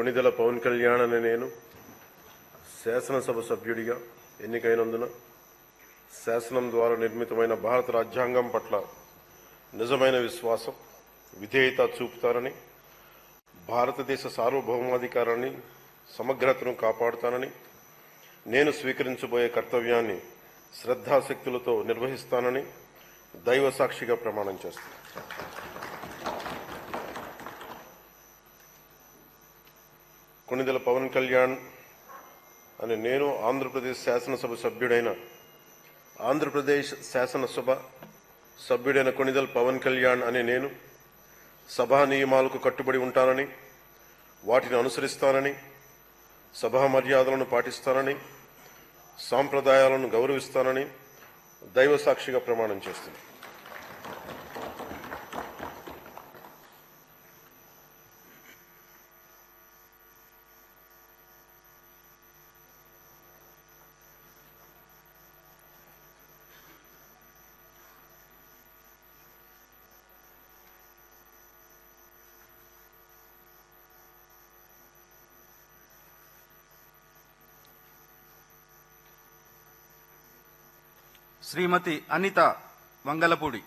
కొణిదెల పవన్ కళ్యాణ్ అనే నేను శాసనసభ సభ్యుడిగా ఎన్నికైనందున శాసనం ద్వారా నిర్మితమైన భారత రాజ్యాంగం పట్ల నిజమైన విశ్వాసం, విధేయత చూపుతానని, భారతదేశ సార్వభౌమాధికారాన్ని, సమగ్రతను కాపాడుతానని, నేను స్వీకరించబోయే కర్తవ్యాన్ని శ్రద్ధాశక్తులతో నిర్వహిస్తానని దైవ సాక్షిగా ప్రమాణం చేస్తాను. కొణిదెల పవన్ కళ్యాణ్ అనే నేను ఆంధ్రప్రదేశ్ శాసనసభ సభ్యుడైన కొణిదెల పవన్ కళ్యాణ్ అనే నేను సభా నియమాలకు కట్టుబడి ఉంటానని, వాటిని అనుసరిస్తానని, సభా మర్యాదలను పాటిస్తానని, సాంప్రదాయాలను గౌరవిస్తానని దైవ సాక్షిగా ప్రమాణం చేస్తున్నాను. శ్రీమతి అనిత వంగలపూడి.